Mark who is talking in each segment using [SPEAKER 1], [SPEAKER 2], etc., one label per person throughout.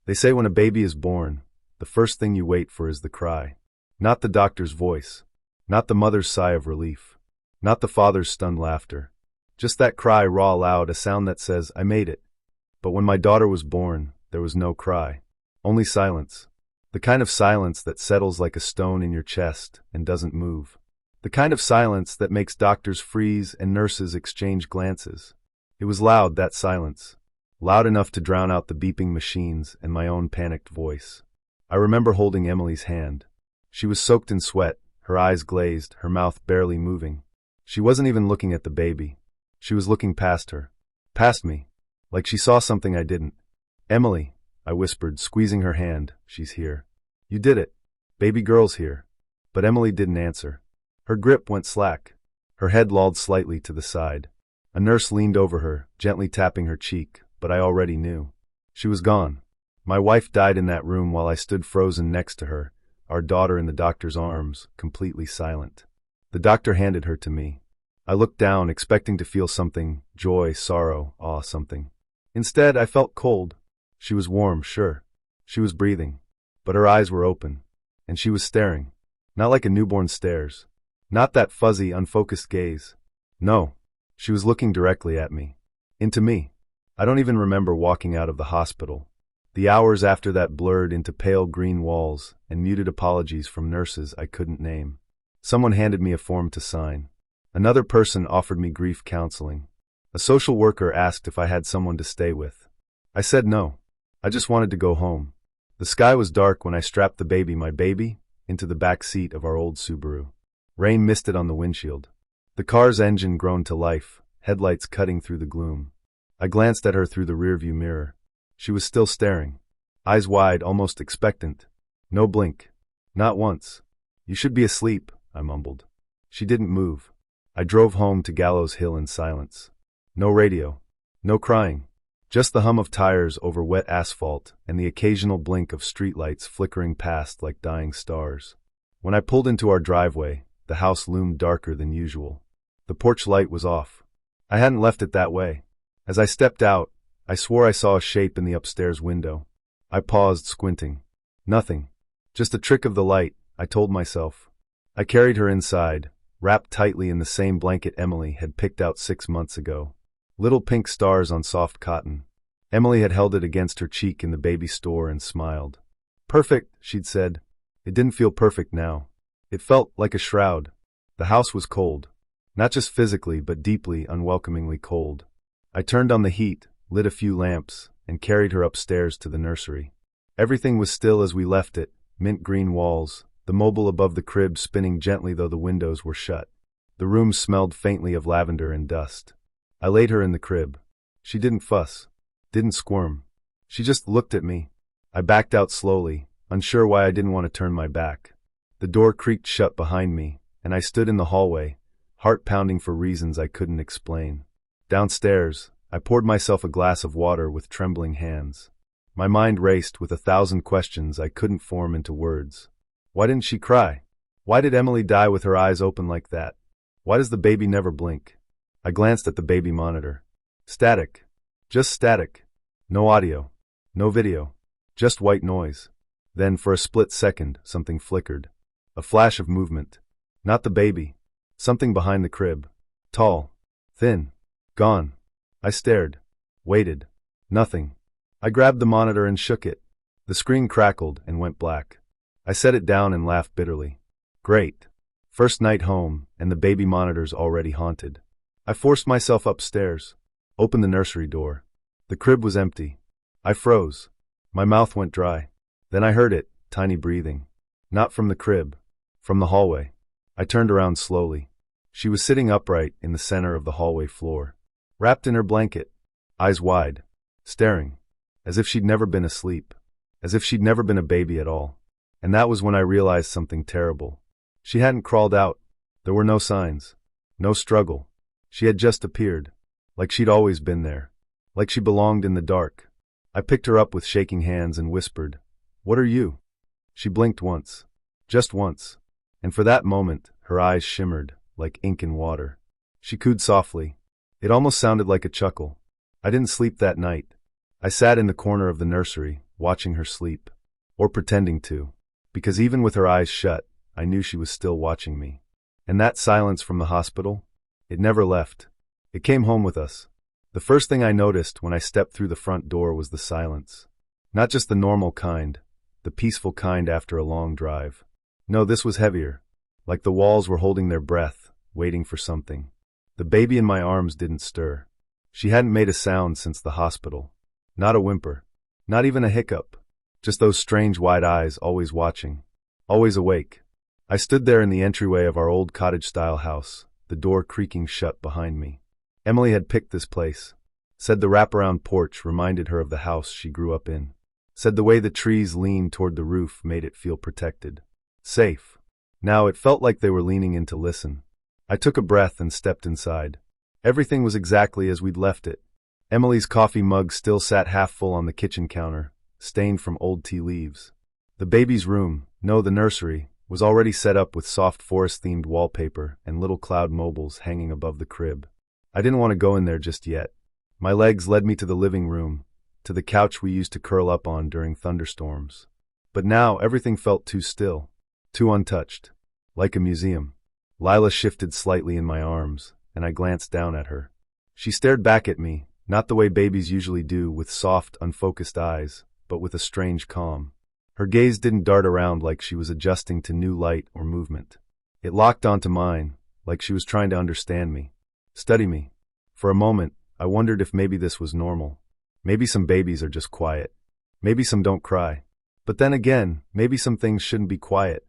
[SPEAKER 1] They say when a baby is born, the first thing you wait for is the cry. Not the doctor's voice. Not the mother's sigh of relief. Not the father's stunned laughter. Just that cry raw loud, a sound that says, I made it. But when my daughter was born, there was no cry. Only silence. The kind of silence that settles like a stone in your chest and doesn't move. The kind of silence that makes doctors freeze and nurses exchange glances. It was loud, that silence. Loud enough to drown out the beeping machines and my own panicked voice. I remember holding Emily's hand. She was soaked in sweat, her eyes glazed, her mouth barely moving. She wasn't even looking at the baby. She was looking past her. Past me. Like she saw something I didn't. Emily, I whispered, squeezing her hand. She's here. You did it. Baby girl's here. But Emily didn't answer. Her grip went slack. Her head lolled slightly to the side. A nurse leaned over her, gently tapping her cheek, but I already knew. She was gone. My wife died in that room while I stood frozen next to her, our daughter in the doctor's arms, completely silent. The doctor handed her to me. I looked down, expecting to feel something, joy, sorrow, awe, something. Instead, I felt cold. She was warm, sure. She was breathing. But her eyes were open. And she was staring. Not like a newborn stares. Not that fuzzy, unfocused gaze. No. She was looking directly at me. Into me. I don't even remember walking out of the hospital. The hours after that blurred into pale green walls and muted apologies from nurses I couldn't name. Someone handed me a form to sign. Another person offered me grief counseling. A social worker asked if I had someone to stay with. I said no. I just wanted to go home. The sky was dark when I strapped the baby, my baby, into the back seat of our old Subaru. Rain misted on the windshield. The car's engine groaned to life, headlights cutting through the gloom. I glanced at her through the rearview mirror. She was still staring. Eyes wide, almost expectant. No blink. Not once. You should be asleep, I mumbled. She didn't move. I drove home to Gallows Hill in silence. No radio. No crying. Just the hum of tires over wet asphalt and the occasional blink of streetlights flickering past like dying stars. When I pulled into our driveway, the house loomed darker than usual. The porch light was off. I hadn't left it that way. As I stepped out, I swore I saw a shape in the upstairs window. I paused, squinting. Nothing. Just a trick of the light, I told myself. I carried her inside, wrapped tightly in the same blanket Emily had picked out 6 months ago. Little pink stars on soft cotton. Emily had held it against her cheek in the baby store and smiled. Perfect, she'd said. It didn't feel perfect now. It felt like a shroud. The house was cold. Not just physically, but deeply, unwelcomingly cold. I turned on the heat, lit a few lamps, and carried her upstairs to the nursery. Everything was still as we left it, mint green walls, the mobile above the crib spinning gently though the windows were shut. The room smelled faintly of lavender and dust. I laid her in the crib. She didn't fuss. Didn't squirm. She just looked at me. I backed out slowly, unsure why I didn't want to turn my back. The door creaked shut behind me, and I stood in the hallway, heart pounding for reasons I couldn't explain. Downstairs, I poured myself a glass of water with trembling hands. My mind raced with 1,000 questions I couldn't form into words. Why didn't she cry? Why did Emily die with her eyes open like that? Why does the baby never blink? I glanced at the baby monitor. Static. Just static. No audio. No video. Just white noise. Then, for a split second, something flickered. A flash of movement. Not the baby. Something behind the crib. Tall. Thin. Gone. I stared. Waited. Nothing. I grabbed the monitor and shook it. The screen crackled and went black. I set it down and laughed bitterly. Great. First night home, and the baby monitor's already haunted. I forced myself upstairs. Opened the nursery door. The crib was empty. I froze. My mouth went dry. Then I heard it, tiny breathing. Not from the crib. From the hallway. I turned around slowly. She was sitting upright in the center of the hallway floor. Wrapped in her blanket. Eyes wide. Staring. As if she'd never been asleep. As if she'd never been a baby at all. And that was when I realized something terrible. She hadn't crawled out. There were no signs. No struggle. She had just appeared. Like she'd always been there. Like she belonged in the dark. I picked her up with shaking hands and whispered, "What are you?" She blinked once. Just once. And for that moment, her eyes shimmered, like ink in water. She cooed softly. It almost sounded like a chuckle. I didn't sleep that night. I sat in the corner of the nursery, watching her sleep. Or pretending to. Because even with her eyes shut, I knew she was still watching me. And that silence from the hospital? It never left. It came home with us. The first thing I noticed when I stepped through the front door was the silence. Not just the normal kind, the peaceful kind after a long drive. No, this was heavier. Like the walls were holding their breath, waiting for something. The baby in my arms didn't stir. She hadn't made a sound since the hospital. Not a whimper. Not even a hiccup. Just those strange wide eyes always watching. Always awake. I stood there in the entryway of our old cottage-style house, the door creaking shut behind me. Emily had picked this place. Said the wraparound porch reminded her of the house she grew up in. Said the way the trees leaned toward the roof made it feel protected. Safe. Now it felt like they were leaning in to listen. I took a breath and stepped inside. Everything was exactly as we'd left it. Emily's coffee mug still sat half full on the kitchen counter, stained from old tea leaves. The baby's room, no, the nursery, was already set up with soft forest-themed wallpaper and little cloud mobiles hanging above the crib. I didn't want to go in there just yet. My legs led me to the living room, to the couch we used to curl up on during thunderstorms. But now everything felt too still, too untouched, like a museum. Lila shifted slightly in my arms, and I glanced down at her. She stared back at me, not the way babies usually do, with soft, unfocused eyes, but with a strange calm. Her gaze didn't dart around like she was adjusting to new light or movement. It locked onto mine, like she was trying to understand me, study me. For a moment, I wondered if maybe this was normal. Maybe some babies are just quiet. Maybe some don't cry. But then again, maybe some things shouldn't be quiet.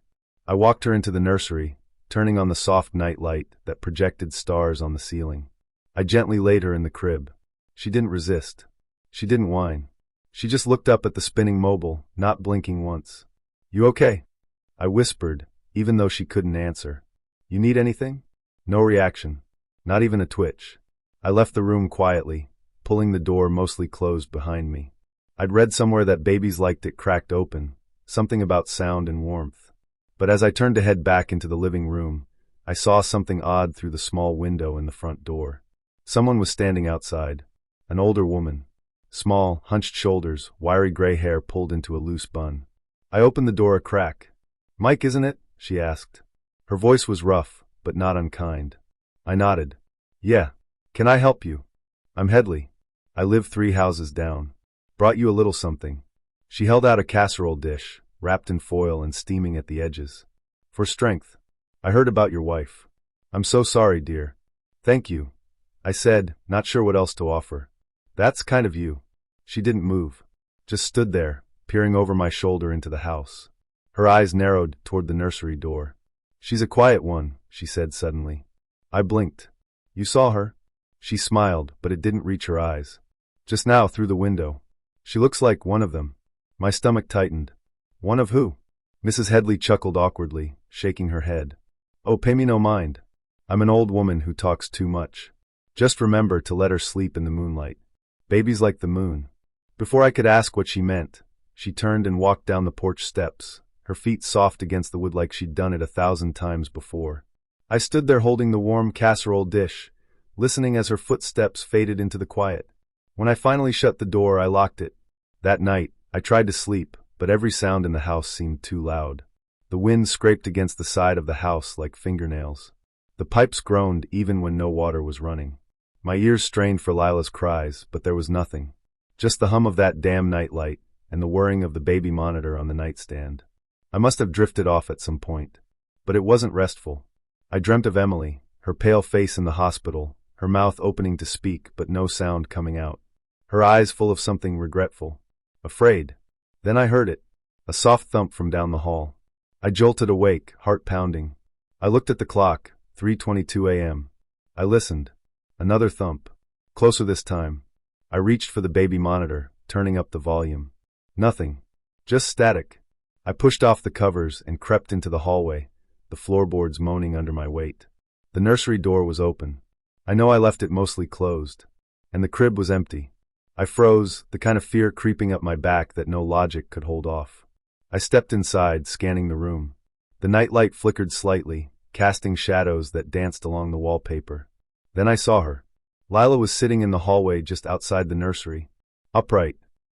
[SPEAKER 1] I walked her into the nursery, turning on the soft night light that projected stars on the ceiling. I gently laid her in the crib. She didn't resist. She didn't whine. She just looked up at the spinning mobile, not blinking once. "You okay?" I whispered, even though she couldn't answer. "You need anything?" No reaction. Not even a twitch. I left the room quietly, pulling the door mostly closed behind me. I'd read somewhere that babies liked it cracked open, something about sound and warmth. But as I turned to head back into the living room, I saw something odd through the small window in the front door. Someone was standing outside. An older woman. Small, hunched shoulders, wiry gray hair pulled into a loose bun. I opened the door a crack. "Mike, isn't it?" she asked. Her voice was rough, but not unkind. I nodded. "Yeah. Can I help you?" "I'm Headley. I live 3 houses down. Brought you a little something." She held out a casserole dish, wrapped in foil and steaming at the edges. "For strength. I heard about your wife." "I'm so sorry, dear." "Thank you," I said, not sure what else to offer. "That's kind of you." She didn't move. Just stood there, peering over my shoulder into the house. Her eyes narrowed toward the nursery door. "She's a quiet one," she said suddenly. I blinked. "You saw her?" She smiled, but it didn't reach her eyes. "Just now, through the window. She looks like one of them." My stomach tightened. "One of who?" Mrs. Headley chuckled awkwardly, shaking her head. "Oh, pay me no mind. I'm an old woman who talks too much. Just remember to let her sleep in the moonlight. Babies like the moon." Before I could ask what she meant, she turned and walked down the porch steps, her feet soft against the wood like she'd done it 1,000 times before. I stood there holding the warm casserole dish, listening as her footsteps faded into the quiet. When I finally shut the door, I locked it. That night, I tried to sleep, but every sound in the house seemed too loud. The wind scraped against the side of the house like fingernails. The pipes groaned even when no water was running. My ears strained for Lila's cries, but there was nothing. Just the hum of that damn nightlight and the whirring of the baby monitor on the nightstand. I must have drifted off at some point. But it wasn't restful. I dreamt of Emily, her pale face in the hospital, her mouth opening to speak but no sound coming out. Her eyes full of something regretful. Afraid. Then I heard it. A soft thump from down the hall. I jolted awake, heart pounding. I looked at the clock, 3:22 a.m. I listened. Another thump. Closer this time. I reached for the baby monitor, turning up the volume. Nothing. Just static. I pushed off the covers and crept into the hallway, the floorboards moaning under my weight. The nursery door was open. I know I left it mostly closed. And the crib was empty. I froze, the kind of fear creeping up my back that no logic could hold off. I stepped inside, scanning the room. The nightlight flickered slightly, casting shadows that danced along the wallpaper. Then I saw her. Lila was sitting in the hallway just outside the nursery. Upright.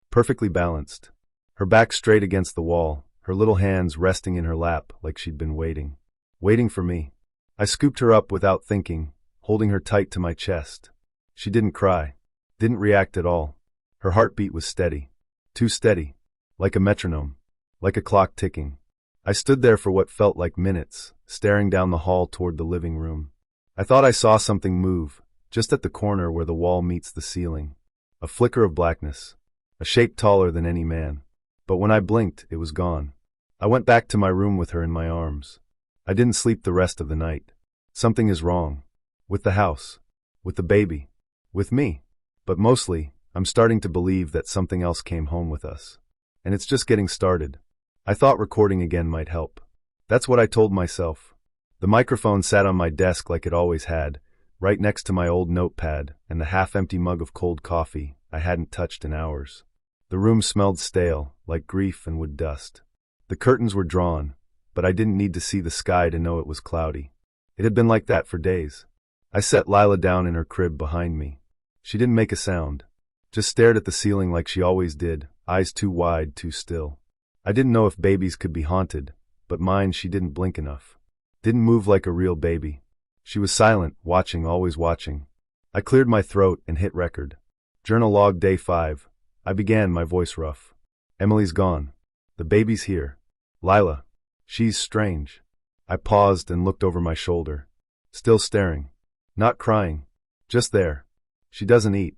[SPEAKER 1] Perfectly balanced. Her back straight against the wall, her little hands resting in her lap like she'd been waiting. Waiting for me. I scooped her up without thinking, holding her tight to my chest. She didn't cry. Didn't react at all. Her heartbeat was steady. Too steady. Like a metronome. Like a clock ticking. I stood there for what felt like minutes, staring down the hall toward the living room. I thought I saw something move, just at the corner where the wall meets the ceiling. A flicker of blackness. A shape taller than any man. But when I blinked, it was gone. I went back to my room with her in my arms. I didn't sleep the rest of the night. Something is wrong. With the house. With the baby. With me. But mostly, I'm starting to believe that something else came home with us. And it's just getting started. I thought recording again might help. That's what I told myself. The microphone sat on my desk like it always had, right next to my old notepad and the half-empty mug of cold coffee I hadn't touched in hours. The room smelled stale, like grief and wood dust. The curtains were drawn, but I didn't need to see the sky to know it was cloudy. It had been like that for days. I set Lila down in her crib behind me. She didn't make a sound, just stared at the ceiling like she always did, eyes too wide, too still. I didn't know if babies could be haunted, but mine, she didn't blink enough. Didn't move like a real baby. She was silent, watching, always watching. I cleared my throat and hit record. Journal log day 5. I began, my voice rough. Emily's gone. The baby's here. Lila. She's strange. I paused and looked over my shoulder. Still staring. Not crying. Just there. She doesn't eat.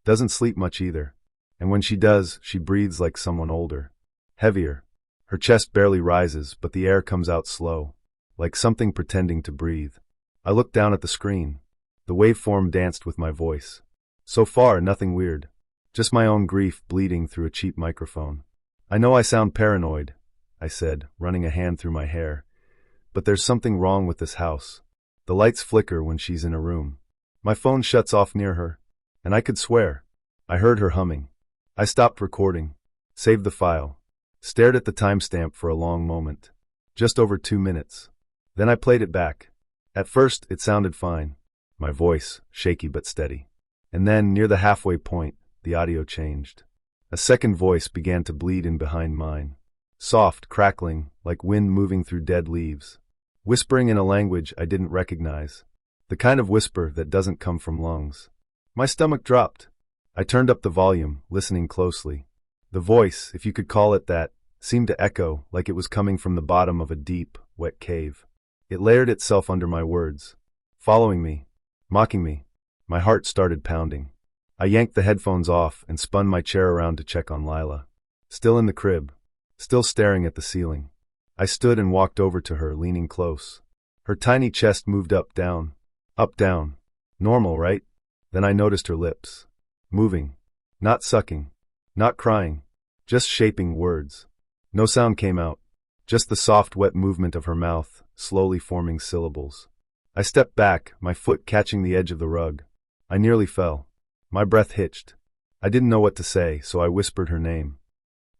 [SPEAKER 1] Doesn't sleep much either. And when she does, she breathes like someone older. Heavier. Her chest barely rises, but the air comes out slow. Like something pretending to breathe. I looked down at the screen. The waveform danced with my voice. So far, nothing weird. Just my own grief bleeding through a cheap microphone. I know I sound paranoid, I said, running a hand through my hair. But there's something wrong with this house. The lights flicker when she's in a room. My phone shuts off near her. And I could swear. I heard her humming. I stopped recording. Saved the file. Stared at the timestamp for a long moment. Just over 2 minutes. Then I played it back. At first, it sounded fine. My voice, shaky but steady. And then, near the halfway point, the audio changed. A second voice began to bleed in behind mine. Soft, crackling, like wind moving through dead leaves. Whispering in a language I didn't recognize. The kind of whisper that doesn't come from lungs. My stomach dropped. I turned up the volume, listening closely. The voice, if you could call it that, seemed to echo like it was coming from the bottom of a deep, wet cave. It layered itself under my words. Following me. Mocking me. My heart started pounding. I yanked the headphones off and spun my chair around to check on Lila. Still in the crib. Still staring at the ceiling. I stood and walked over to her, leaning close. Her tiny chest moved up, down. Up, down. Normal, right? Then I noticed her lips. Moving. Not sucking. Not crying. Just shaping words. No sound came out. Just the soft, wet movement of her mouth, slowly forming syllables. I stepped back, my foot catching the edge of the rug. I nearly fell. My breath hitched. I didn't know what to say, so I whispered her name.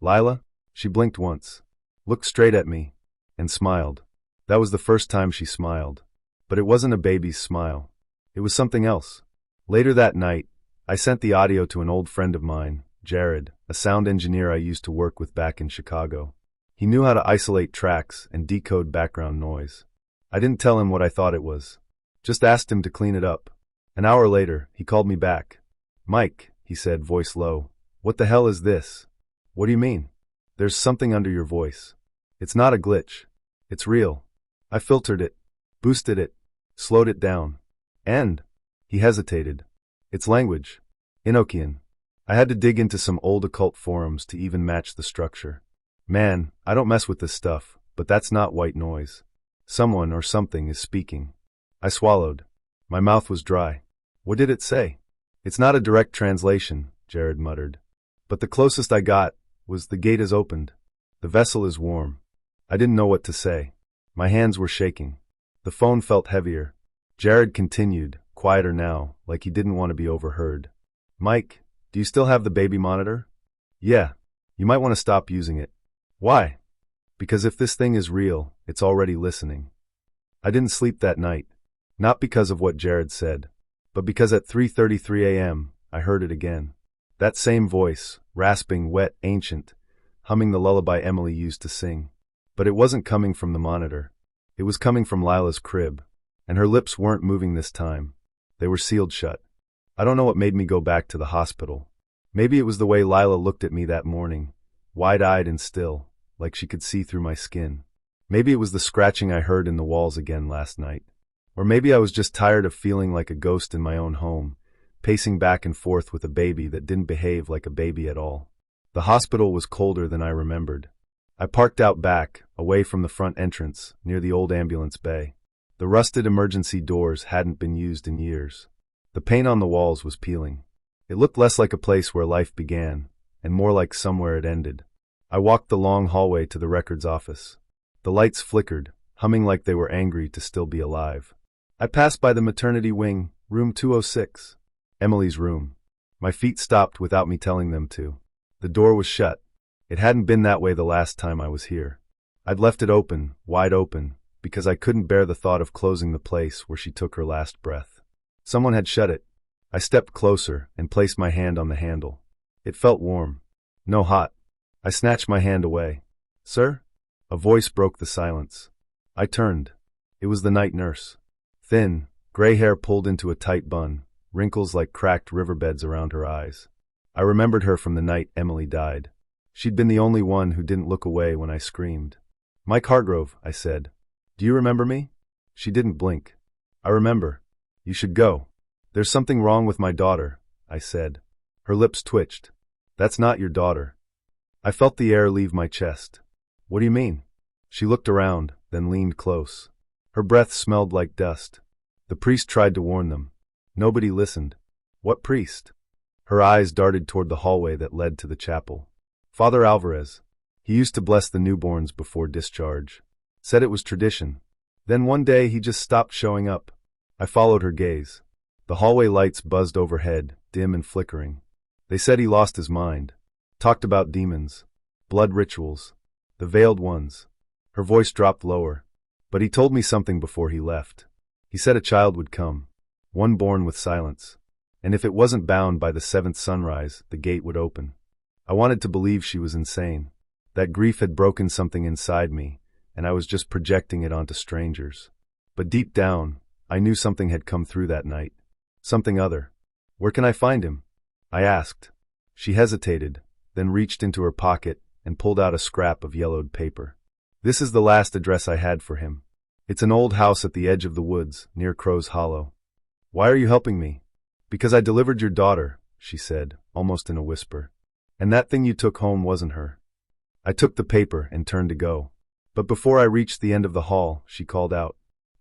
[SPEAKER 1] Lila? She blinked once, looked straight at me, and smiled. That was the first time she smiled. But it wasn't a baby's smile. It was something else. Later that night, I sent the audio to an old friend of mine, Jared, a sound engineer I used to work with back in Chicago. He knew how to isolate tracks and decode background noise. I didn't tell him what I thought it was. Just asked him to clean it up. An hour later, he called me back. Mike, he said, voice low. What the hell is this? What do you mean? There's something under your voice. It's not a glitch. It's real. I filtered it, boosted it, slowed it down. And, he hesitated. It's language. Enochian. I had to dig into some old occult forums to even match the structure. Man, I don't mess with this stuff, but that's not white noise. Someone or something is speaking. I swallowed. My mouth was dry. What did it say? It's not a direct translation, Jared muttered. But the closest I got was the gate is opened. The vessel is warm. I didn't know what to say. My hands were shaking. The phone felt heavier. Jared continued, quieter now, like he didn't want to be overheard. Mike, do you still have the baby monitor? Yeah. You might want to stop using it. Why? Because if this thing is real, it's already listening. I didn't sleep that night. Not because of what Jared said, but because at 3:33 a.m., I heard it again. That same voice, rasping, wet, ancient, humming the lullaby Emily used to sing. But it wasn't coming from the monitor. It was coming from Lila's crib. And her lips weren't moving this time. They were sealed shut. I don't know what made me go back to the hospital. Maybe it was the way Lila looked at me that morning, wide-eyed and still, like she could see through my skin. Maybe it was the scratching I heard in the walls again last night. Or maybe I was just tired of feeling like a ghost in my own home, pacing back and forth with a baby that didn't behave like a baby at all. The hospital was colder than I remembered. I parked out back, away from the front entrance, near the old ambulance bay. The rusted emergency doors hadn't been used in years. The paint on the walls was peeling. It looked less like a place where life began, and more like somewhere it ended. I walked the long hallway to the records office. The lights flickered, humming like they were angry to still be alive. I passed by the maternity wing, room 206. Emily's room. My feet stopped without me telling them to. The door was shut. It hadn't been that way the last time I was here. I'd left it open, wide open, because I couldn't bear the thought of closing the place where she took her last breath. Someone had shut it. I stepped closer and placed my hand on the handle. It felt warm. No hot. I snatched my hand away. "Sir?" A voice broke the silence. I turned. It was the night nurse. Thin, gray hair pulled into a tight bun, wrinkles like cracked riverbeds around her eyes. I remembered her from the night Emily died. She'd been the only one who didn't look away when I screamed. "Mike Hargrove," I said. "Do you remember me?" She didn't blink. "I remember. You should go." "There's something wrong with my daughter," I said. Her lips twitched. "That's not your daughter." I felt the air leave my chest. "What do you mean?" She looked around, then leaned close. Her breath smelled like dust. "The priest tried to warn them. Nobody listened." "What priest?" Her eyes darted toward the hallway that led to the chapel. "Father Alvarez. He used to bless the newborns before discharge. Said it was tradition. Then one day he just stopped showing up." I followed her gaze. The hallway lights buzzed overhead, dim and flickering. They said he lost his mind. Talked about demons. Blood rituals. The veiled ones. Her voice dropped lower. "But he told me something before he left. He said a child would come. One born with silence. And if it wasn't bound by the seventh sunrise, the gate would open." I wanted to believe she was insane. That grief had broken something inside me, and I was just projecting it onto strangers. But deep down, I knew something had come through that night. Something other. "Where can I find him?" I asked. She hesitated, then reached into her pocket and pulled out a scrap of yellowed paper. "This is the last address I had for him. It's an old house at the edge of the woods, near Crow's Hollow." "Why are you helping me?" "Because I delivered your daughter," she said, almost in a whisper. "And that thing you took home wasn't her." I took the paper and turned to go. But before I reached the end of the hall, she called out,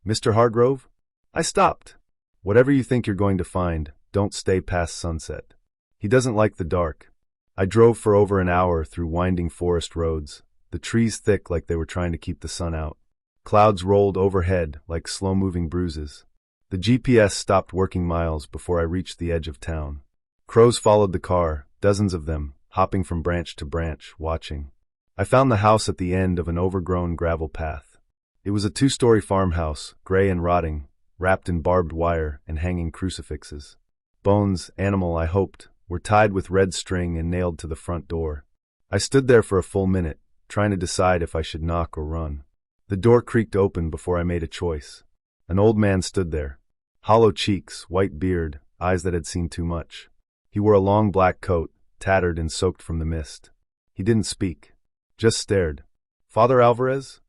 [SPEAKER 1] "Mr. Hargrove?" I stopped. "Whatever you think you're going to find, don't stay past sunset. He doesn't like the dark." I drove for over an hour through winding forest roads, the trees thick like they were trying to keep the sun out. Clouds rolled overhead like slow-moving bruises. The GPS stopped working miles before I reached the edge of town. Crows followed the car, dozens of them, hopping from branch to branch, watching. I found the house at the end of an overgrown gravel path. It was a 2-story farmhouse, gray and rotting, wrapped in barbed wire and hanging crucifixes. Bones, animal I hoped, were tied with red string and nailed to the front door. I stood there for a full minute, trying to decide if I should knock or run. The door creaked open before I made a choice. An old man stood there. Hollow cheeks, white beard, eyes that had seen too much. He wore a long black coat, tattered and soaked from the mist. He didn't speak, just stared. "Father Alvarez?"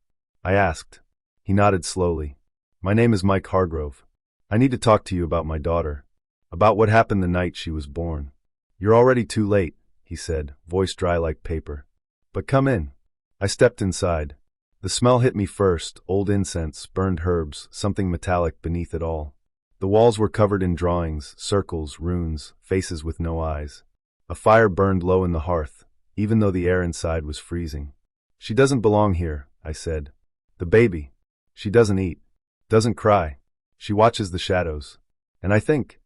[SPEAKER 1] I asked. He nodded slowly. "My name is Mike Hargrove. I need to talk to you about my daughter. About what happened the night she was born." "You're already too late," he said, voice dry like paper. "But come in." I stepped inside. The smell hit me first, old incense, burned herbs, something metallic beneath it all. The walls were covered in drawings, circles, runes, faces with no eyes. A fire burned low in the hearth, even though the air inside was freezing. "She doesn't belong here," I said. "The baby. She doesn't eat. Doesn't cry. She watches the shadows. And I think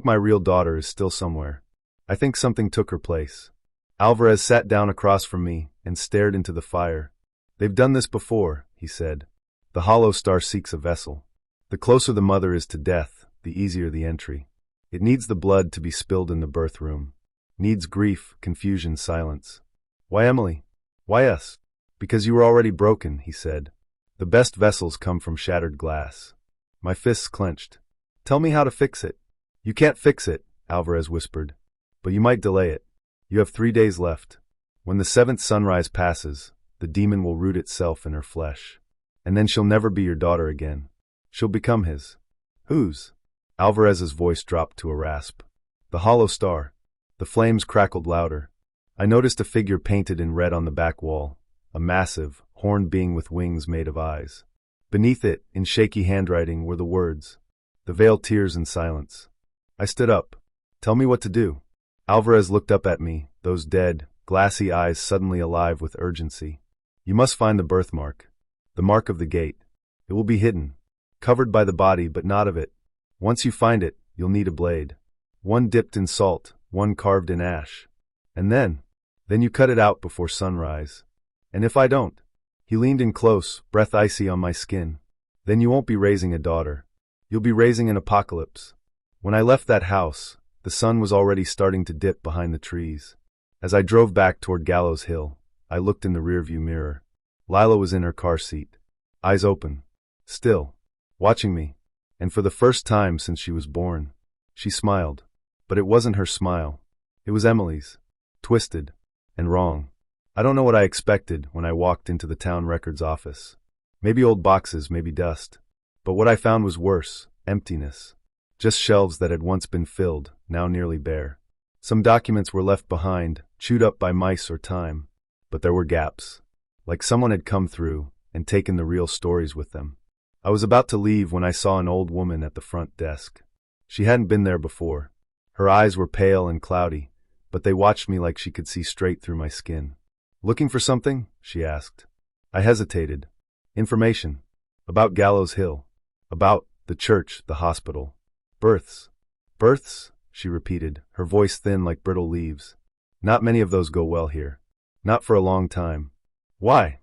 [SPEAKER 1] my real daughter is still somewhere. I think something took her place." Alvarez sat down across from me and stared into the fire. "They've done this before," he said. "The hollow star seeks a vessel. The closer the mother is to death, the easier the entry. It needs the blood to be spilled in the birth room. Needs grief, confusion, silence." "Why Emily?" Why us? Because you were already broken, he said. The best vessels come from shattered glass. My fists clenched. Tell me how to fix it. You can't fix it, Alvarez whispered. But you might delay it. You have 3 days left. When the 7th sunrise passes, the demon will root itself in her flesh. And then she'll never be your daughter again. She'll become his. Whose? Alvarez's voice dropped to a rasp. The hollow star. The flames crackled louder. I noticed a figure painted in red on the back wall, a massive, horned being with wings made of eyes. Beneath it, in shaky handwriting, were the words, "The veil tears in silence." I stood up. Tell me what to do. Alvarez looked up at me, those dead, glassy eyes suddenly alive with urgency. You must find the birthmark. The mark of the gate. It will be hidden. Covered by the body, but not of it. Once you find it, you'll need a blade. One dipped in salt, one carved in ash. And then you cut it out before sunrise. And if I don't? He leaned in close, breath icy on my skin. Then you won't be raising a daughter. You'll be raising an apocalypse. When I left that house, the sun was already starting to dip behind the trees. As I drove back toward Gallows Hill, I looked in the rearview mirror. Lila was in her car seat, eyes open, still, watching me, and for the first time since she was born, she smiled. But it wasn't her smile. It was Emily's, twisted and wrong. I don't know what I expected when I walked into the town records office. Maybe old boxes, maybe dust. But what I found was worse, emptiness. Just shelves that had once been filled, now nearly bare. Some documents were left behind, chewed up by mice or time. But there were gaps. Like someone had come through and taken the real stories with them. I was about to leave when I saw an old woman at the front desk. She hadn't been there before. Her eyes were pale and cloudy, but they watched me like she could see straight through my skin. Looking for something? She asked. I hesitated. Information. About Gallows Hill. About the church, the hospital. Births. Births? She repeated, her voice thin like brittle leaves. Not many of those go well here. Not for a long time. Why?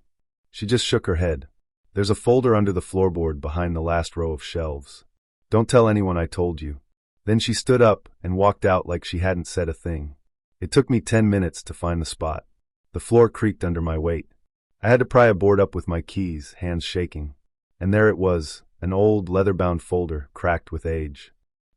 [SPEAKER 1] She just shook her head. There's a folder under the floorboard behind the last row of shelves. Don't tell anyone I told you. Then she stood up and walked out like she hadn't said a thing. It took me 10 minutes to find the spot. The floor creaked under my weight. I had to pry a board up with my keys, hands shaking. And there it was, an old, leather-bound folder, cracked with age.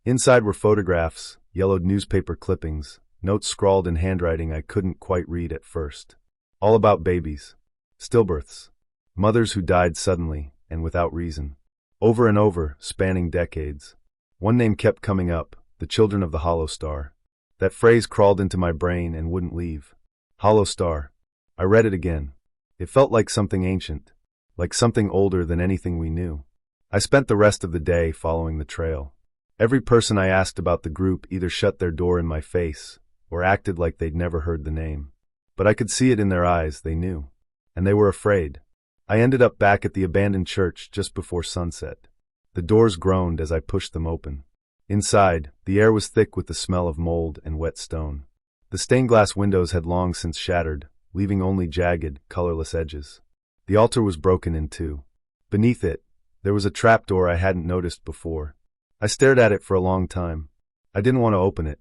[SPEAKER 1] Inside were photographs, yellowed newspaper clippings, notes scrawled in handwriting I couldn't quite read at first. All about babies. Stillbirths. Mothers who died suddenly, and without reason. Over and over, spanning decades. One name kept coming up, the children of the hollow star. That phrase crawled into my brain and wouldn't leave. Hollow star. I read it again. It felt like something ancient. Like something older than anything we knew. I spent the rest of the day following the trail. Every person I asked about the group either shut their door in my face, or acted like they'd never heard the name. But I could see it in their eyes, they knew. And they were afraid. I ended up back at the abandoned church just before sunset. The doors groaned as I pushed them open. Inside, the air was thick with the smell of mold and wet stone. The stained glass windows had long since shattered, leaving only jagged, colorless edges. The altar was broken in two. Beneath it, there was a trapdoor I hadn't noticed before. I stared at it for a long time. I didn't want to open it.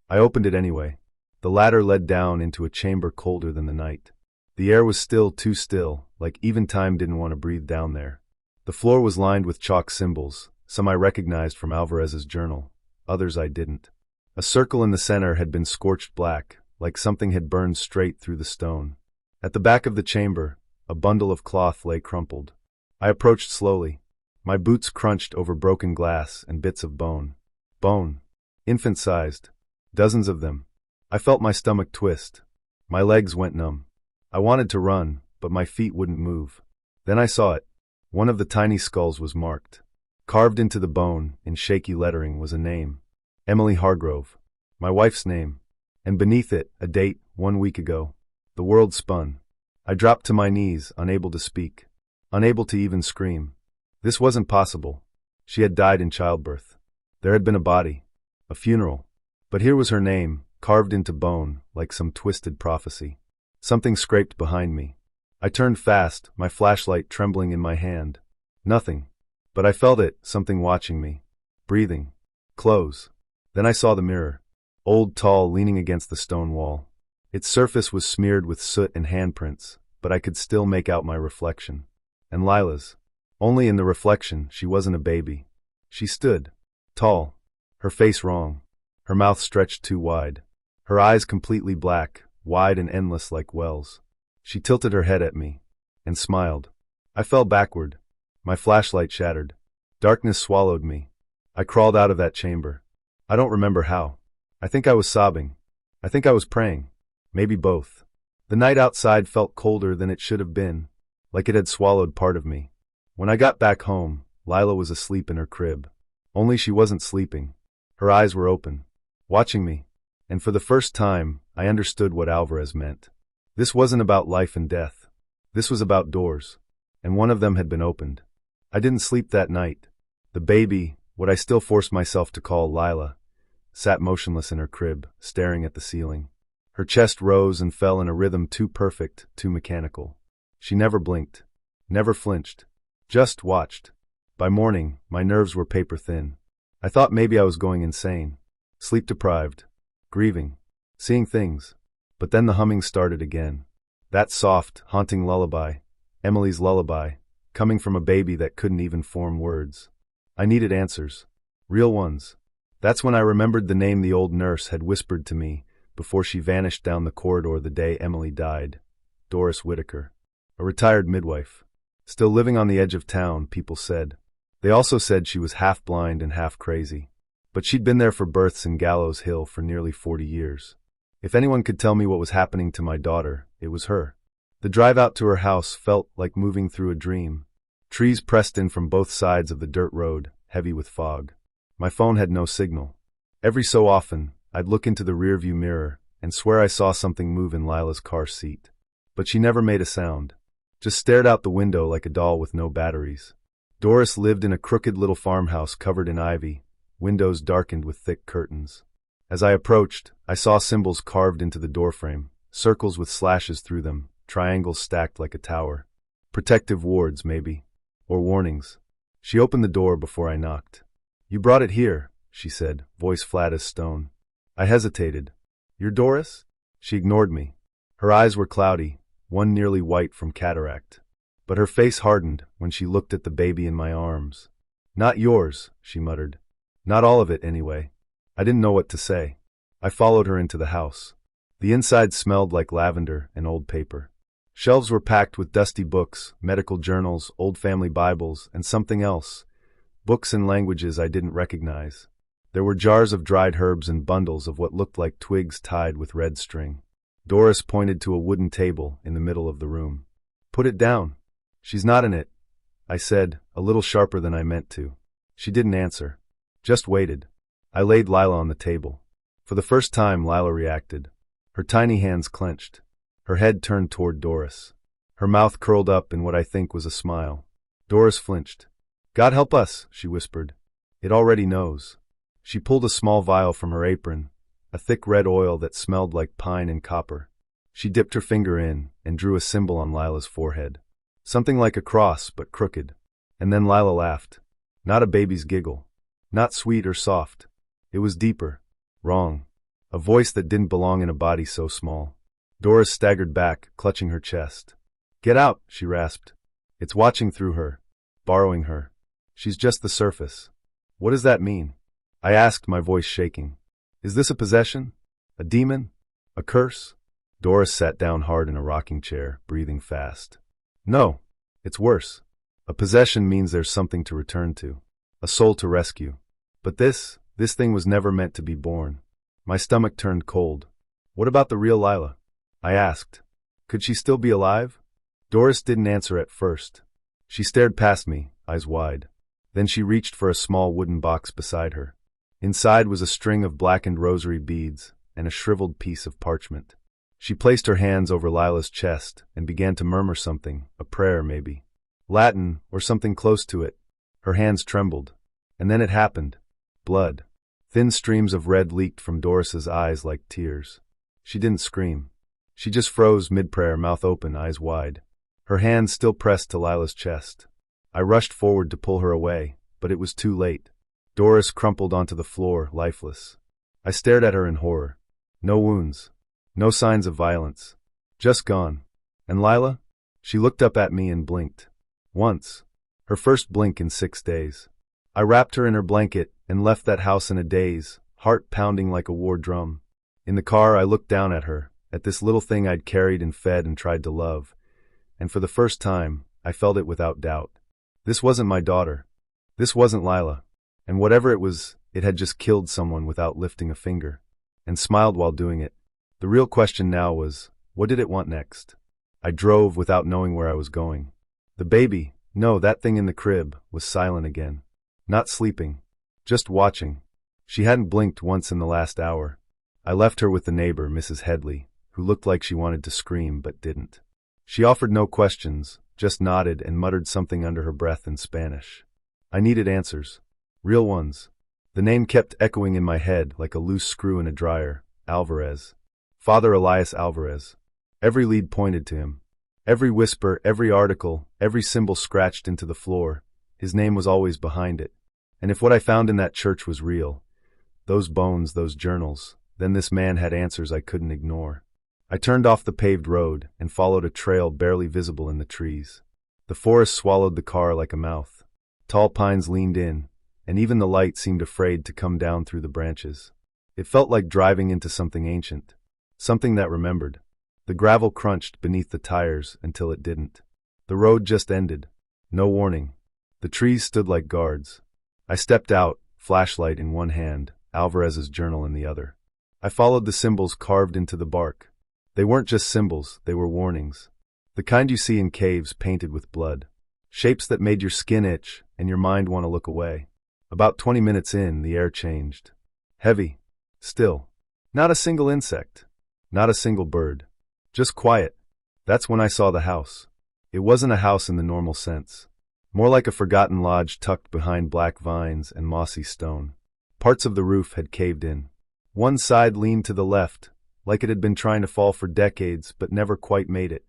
[SPEAKER 1] I opened it anyway. The ladder led down into a chamber colder than the night. The air was still, too still, like even time didn't want to breathe down there. The floor was lined with chalk symbols, some I recognized from Alvarez's journal, others I didn't. A circle in the center had been scorched black, like something had burned straight through the stone. At the back of the chamber, a bundle of cloth lay crumpled. I approached slowly. My boots crunched over broken glass and bits of bone. Bone. Infant-sized. Dozens of them. I felt my stomach twist. My legs went numb. I wanted to run, but my feet wouldn't move. Then I saw it. One of the tiny skulls was marked. Carved into the bone, in shaky lettering, was a name. Emily Hargrove. My wife's name. And beneath it, a date, 1 week ago. The world spun. I dropped to my knees, unable to speak. Unable to even scream. This wasn't possible. She had died in childbirth. There had been a body. A funeral. But here was her name, carved into bone, like some twisted prophecy. Something scraped behind me. I turned fast, my flashlight trembling in my hand. Nothing. But I felt it, something watching me. Breathing. Close. Then I saw the mirror. Old, tall, leaning against the stone wall. Its surface was smeared with soot and handprints, but I could still make out my reflection. And Lila's. Only in the reflection, she wasn't a baby. She stood. Tall. Her face wrong. Her mouth stretched too wide. Her eyes completely black, wide and endless like wells. She tilted her head at me. And smiled. I fell backward. My flashlight shattered. Darkness swallowed me. I crawled out of that chamber. I don't remember how. I think I was sobbing. I think I was praying. Maybe both. The night outside felt colder than it should have been, like it had swallowed part of me. When I got back home, Lila was asleep in her crib. Only she wasn't sleeping. Her eyes were open, watching me. And for the first time, I understood what Alvarez meant. This wasn't about life and death. This was about doors. And one of them had been opened. I didn't sleep that night. The baby, what I still forced myself to call Lila, sat motionless in her crib, staring at the ceiling. Her chest rose and fell in a rhythm too perfect, too mechanical. She never blinked, never flinched, just watched. By morning, my nerves were paper thin. I thought maybe I was going insane, sleep-deprived, grieving, seeing things. But then the humming started again. That soft, haunting lullaby, Emily's lullaby, coming from a baby that couldn't even form words. I needed answers, real ones. That's when I remembered the name the old nurse had whispered to me before she vanished down the corridor the day Emily died. Doris Whitaker. A retired midwife. Still living on the edge of town, people said. They also said she was half blind and half crazy. But she'd been there for births in Gallows Hill for nearly 40 years. If anyone could tell me what was happening to my daughter, it was her. The drive out to her house felt like moving through a dream. Trees pressed in from both sides of the dirt road, heavy with fog. My phone had no signal. Every so often, I'd look into the rearview mirror and swear I saw something move in Lila's car seat. But she never made a sound, just stared out the window like a doll with no batteries. Doris lived in a crooked little farmhouse covered in ivy, windows darkened with thick curtains. As I approached, I saw symbols carved into the doorframe, circles with slashes through them, triangles stacked like a tower. Protective wards, maybe. Or warnings. She opened the door before I knocked. "You brought it here," she said, voice flat as stone. I hesitated. "You're Doris?" She ignored me. Her eyes were cloudy, one nearly white from cataract. But her face hardened when she looked at the baby in my arms. "Not yours," she muttered. "Not all of it, anyway." I didn't know what to say. I followed her into the house. The inside smelled like lavender and old paper. Shelves were packed with dusty books, medical journals, old family Bibles, and something else. Books in languages I didn't recognize. There were jars of dried herbs and bundles of what looked like twigs tied with red string. Doris pointed to a wooden table in the middle of the room. "Put it down." "She's not in it," I said, a little sharper than I meant to. She didn't answer. Just waited. I laid Lila on the table. For the first time, Lila reacted. Her tiny hands clenched. Her head turned toward Doris. Her mouth curled up in what I think was a smile. Doris flinched. "God help us," she whispered. "It already knows." She pulled a small vial from her apron, a thick red oil that smelled like pine and copper. She dipped her finger in and drew a symbol on Lila's forehead. Something like a cross, but crooked. And then Lila laughed. Not a baby's giggle. Not sweet or soft. It was deeper. Wrong. A voice that didn't belong in a body so small. Doris staggered back, clutching her chest. "Get out," she rasped. "It's watching through her. Borrowing her. She's just the surface." "What does that mean?" I asked, my voice shaking. "Is this a possession? A demon? A curse?" Doris sat down hard in a rocking chair, breathing fast. "No. It's worse. A possession means there's something to return to. A soul to rescue. But this thing was never meant to be born." My stomach turned cold. "What about the real Lila?" I asked. Could she still be alive? Doris didn't answer at first. She stared past me, eyes wide. Then she reached for a small wooden box beside her. Inside was a string of blackened rosary beads and a shriveled piece of parchment. She placed her hands over Lila's chest and began to murmur something, a prayer maybe. Latin, or something close to it. Her hands trembled. And then it happened. Blood. Thin streams of red leaked from Doris's eyes like tears. She didn't scream. She just froze mid-prayer, mouth open, eyes wide. Her hands still pressed to Lila's chest. I rushed forward to pull her away, but it was too late. Doris crumpled onto the floor, lifeless. I stared at her in horror. No wounds. No signs of violence. Just gone. And Lila? She looked up at me and blinked. Once. Her first blink in 6 days. I wrapped her in her blanket and left that house in a daze, heart pounding like a war drum. In the car, I looked down at her, at this little thing I'd carried and fed and tried to love. And for the first time, I felt it without doubt. This wasn't my daughter. This wasn't Lila. And whatever it was, it had just killed someone without lifting a finger. And smiled while doing it. The real question now was, what did it want next? I drove without knowing where I was going. The baby, no, that thing in the crib, was silent again. Not sleeping. Just watching. She hadn't blinked once in the last hour. I left her with the neighbor, Mrs. Headley, who looked like she wanted to scream but didn't. She offered no questions, just nodded and muttered something under her breath in Spanish. I needed answers. Real ones. The name kept echoing in my head like a loose screw in a dryer. Alvarez. Father Elias Alvarez. Every lead pointed to him. Every whisper, every article, every symbol scratched into the floor. His name was always behind it. And if what I found in that church was real, those bones, those journals, then this man had answers I couldn't ignore. I turned off the paved road and followed a trail barely visible in the trees. The forest swallowed the car like a mouth. Tall pines leaned in, and even the light seemed afraid to come down through the branches. It felt like driving into something ancient, something that remembered. The gravel crunched beneath the tires until it didn't. The road just ended. No warning. The trees stood like guards. I stepped out, flashlight in one hand, Alvarez's journal in the other. I followed the symbols carved into the bark. They weren't just symbols, they were warnings. The kind you see in caves painted with blood. Shapes that made your skin itch and your mind want to look away. About 20 minutes in, the air changed. Heavy. Still. Not a single insect. Not a single bird. Just quiet. That's when I saw the house. It wasn't a house in the normal sense. More like a forgotten lodge tucked behind black vines and mossy stone. Parts of the roof had caved in. One side leaned to the left, like it had been trying to fall for decades but never quite made it.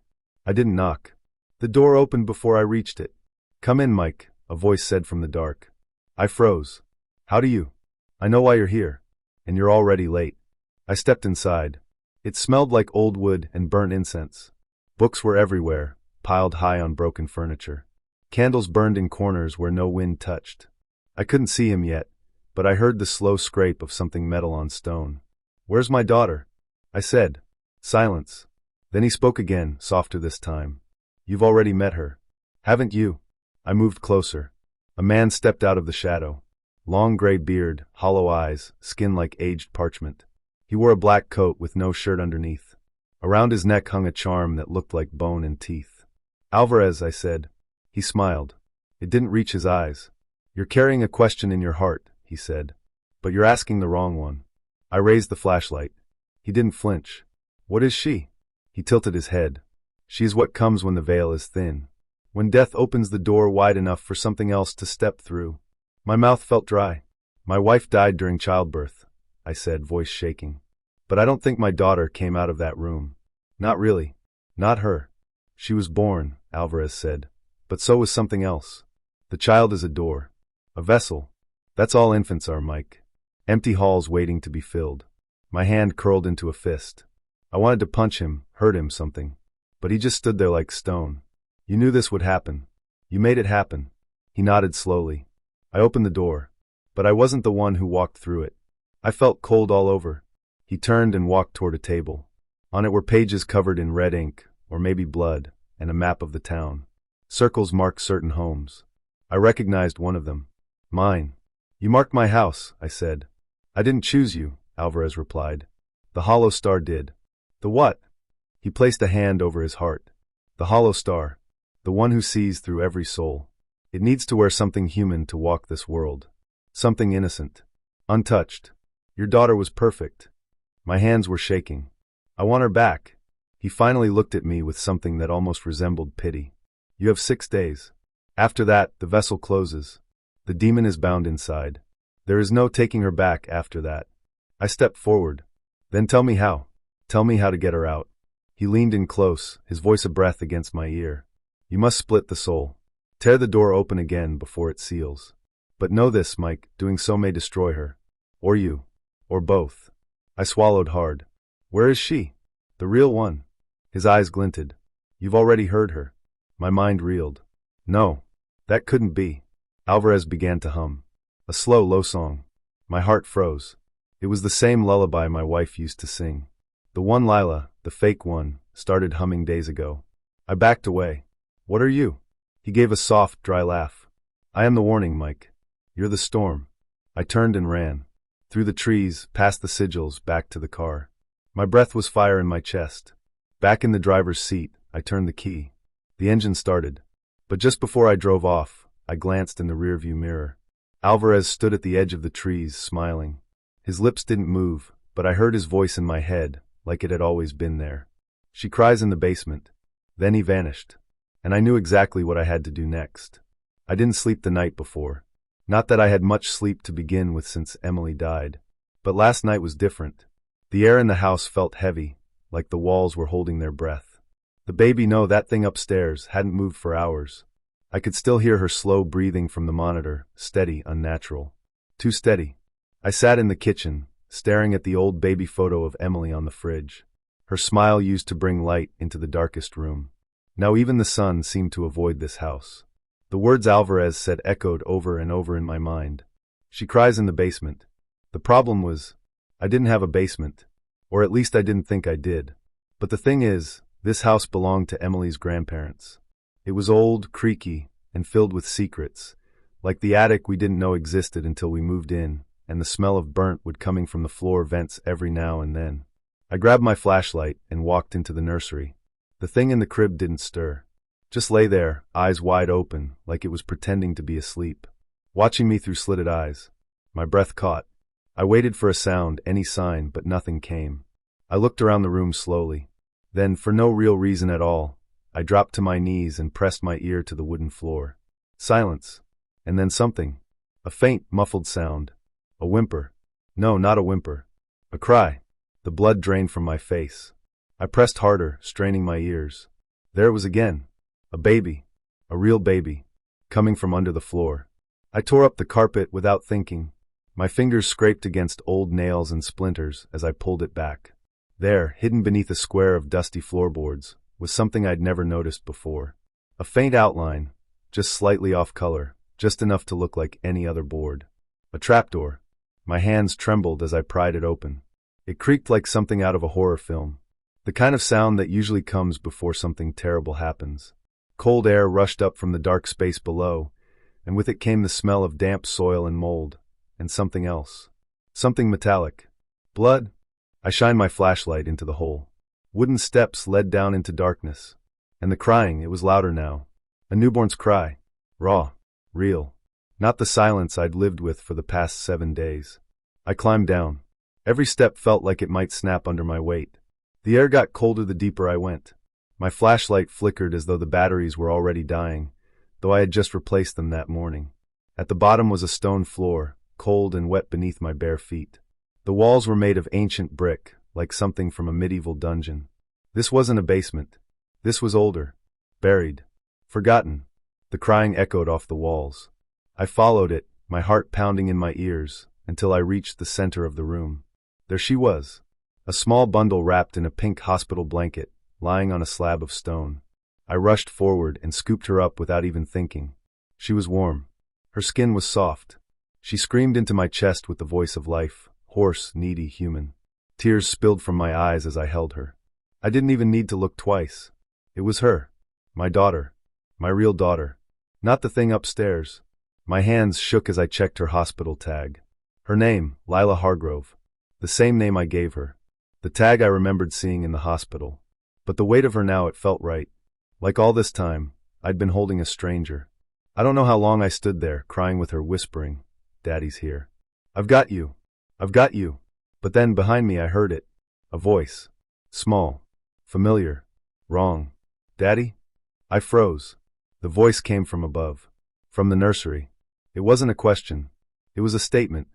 [SPEAKER 1] I didn't knock. The door opened before I reached it. "Come in, Mike," a voice said from the dark. I froze. "How do you? I know why you're here. And you're already late." I stepped inside. It smelled like old wood and burnt incense. Books were everywhere, piled high on broken furniture. Candles burned in corners where no wind touched. I couldn't see him yet, but I heard the slow scrape of something metal on stone. "Where's my daughter?" I said. Silence. Then he spoke again, softer this time. "You've already met her. Haven't you?" I moved closer. A man stepped out of the shadow. Long gray beard, hollow eyes, skin like aged parchment. He wore a black coat with no shirt underneath. Around his neck hung a charm that looked like bone and teeth. "Alvarez," I said. He smiled. It didn't reach his eyes. "You're carrying a question in your heart," he said. "But you're asking the wrong one." I raised the flashlight. He didn't flinch. "What is she?" He tilted his head. "She's what comes when the veil is thin. When death opens the door wide enough for something else to step through." My mouth felt dry. "My wife died during childbirth," I said, voice shaking. "But I don't think my daughter came out of that room. Not really. Not her. She was born," Alvarez said. "But so was something else. The child is a door. A vessel. That's all infants are, Mike. Empty halls waiting to be filled." My hand curled into a fist. I wanted to punch him, hurt him something. But he just stood there like stone. "You knew this would happen. You made it happen." He nodded slowly. I opened the door. But I wasn't the one who walked through it. I felt cold all over. He turned and walked toward a table. On it were pages covered in red ink, or maybe blood, and a map of the town. Circles marked certain homes. I recognized one of them. "Mine." "You marked my house," I said. "I didn't choose you," Alvarez replied. "The hollow star did." "The what?" He placed a hand over his heart. "The hollow star. The one who sees through every soul. It needs to wear something human to walk this world. Something innocent. Untouched. Your daughter was perfect." My hands were shaking. "I want her back." He finally looked at me with something that almost resembled pity. "You have 6 days. After that, the vessel closes. The demon is bound inside. There is no taking her back after that." I stepped forward. "Then tell me how. Tell me how to get her out." He leaned in close, his voice a breath against my ear. "You must split the soul. Tear the door open again before it seals. But know this, Mike, doing so may destroy her. Or you. Or both." I swallowed hard. "Where is she? The real one?" His eyes glinted. "You've already heard her. My mind reeled. No, that couldn't be. Alvarez began to hum. A slow, low song. My heart froze. It was the same lullaby my wife used to sing. The one Lila, the fake one, started humming days ago. I backed away. What are you? He gave a soft, dry laugh. I am the warning, Mike. You're the storm. I turned and ran. Through the trees, past the sigils, back to the car. My breath was fire in my chest. Back in the driver's seat, I turned the key. The engine started. But just before I drove off, I glanced in the rearview mirror. Alvarez stood at the edge of the trees, smiling. His lips didn't move, but I heard his voice in my head, like it had always been there. She cries in the basement. Then he vanished. And I knew exactly what I had to do next. I didn't sleep the night before. Not that I had much sleep to begin with since Emily died. But last night was different. The air in the house felt heavy, like the walls were holding their breath. The baby, no, that thing upstairs, hadn't moved for hours. I could still hear her slow breathing from the monitor, steady, unnatural. Too steady. I sat in the kitchen, staring at the old baby photo of Emily on the fridge. Her smile used to bring light into the darkest room. Now even the sun seemed to avoid this house. The words Alvarez said echoed over and over in my mind. She cries in the basement. The problem was, I didn't have a basement. Or at least I didn't think I did. But the thing is, this house belonged to Emily's grandparents. It was old, creaky, and filled with secrets, like the attic we didn't know existed until we moved in, and the smell of burnt wood coming from the floor vents every now and then. I grabbed my flashlight and walked into the nursery. The thing in the crib didn't stir. Just lay there, eyes wide open, like it was pretending to be asleep, watching me through slitted eyes. My breath caught. I waited for a sound, any sign, but nothing came. I looked around the room slowly. Then, for no real reason at all, I dropped to my knees and pressed my ear to the wooden floor. Silence. And then something. A faint, muffled sound. A whimper. No, not a whimper. A cry. The blood drained from my face. I pressed harder, straining my ears. There it was again. A baby. A real baby. Coming from under the floor. I tore up the carpet without thinking. My fingers scraped against old nails and splinters as I pulled it back. There, hidden beneath a square of dusty floorboards, was something I'd never noticed before. A faint outline, just slightly off color, just enough to look like any other board. A trapdoor. My hands trembled as I pried it open. It creaked like something out of a horror film. The kind of sound that usually comes before something terrible happens. Cold air rushed up from the dark space below, and with it came the smell of damp soil and mold. And something else. Something metallic. Blood? I shined my flashlight into the hole. Wooden steps led down into darkness. And the crying, it was louder now. A newborn's cry. Raw. Real. Not the silence I'd lived with for the past 7 days. I climbed down. Every step felt like it might snap under my weight. The air got colder the deeper I went. My flashlight flickered as though the batteries were already dying, though I had just replaced them that morning. At the bottom was a stone floor, cold and wet beneath my bare feet. The walls were made of ancient brick, like something from a medieval dungeon. This wasn't a basement. This was older. Buried. Forgotten. The crying echoed off the walls. I followed it, my heart pounding in my ears, until I reached the center of the room. There she was. A small bundle wrapped in a pink hospital blanket, lying on a slab of stone. I rushed forward and scooped her up without even thinking. She was warm. Her skin was soft. She screamed into my chest with the voice of life, hoarse, needy, human. Tears spilled from my eyes as I held her. I didn't even need to look twice. It was her. My daughter. My real daughter. Not the thing upstairs. My hands shook as I checked her hospital tag. Her name, Lila Hargrove. The same name I gave her. The tag I remembered seeing in the hospital. But the weight of her now, it felt right. Like all this time, I'd been holding a stranger. I don't know how long I stood there, crying with her, whispering, "Daddy's here. I've got you. I've got you." But then, behind me, I heard it. A voice. Small. Familiar. Wrong. "Daddy?" I froze. The voice came from above. From the nursery. It wasn't a question. It was a statement.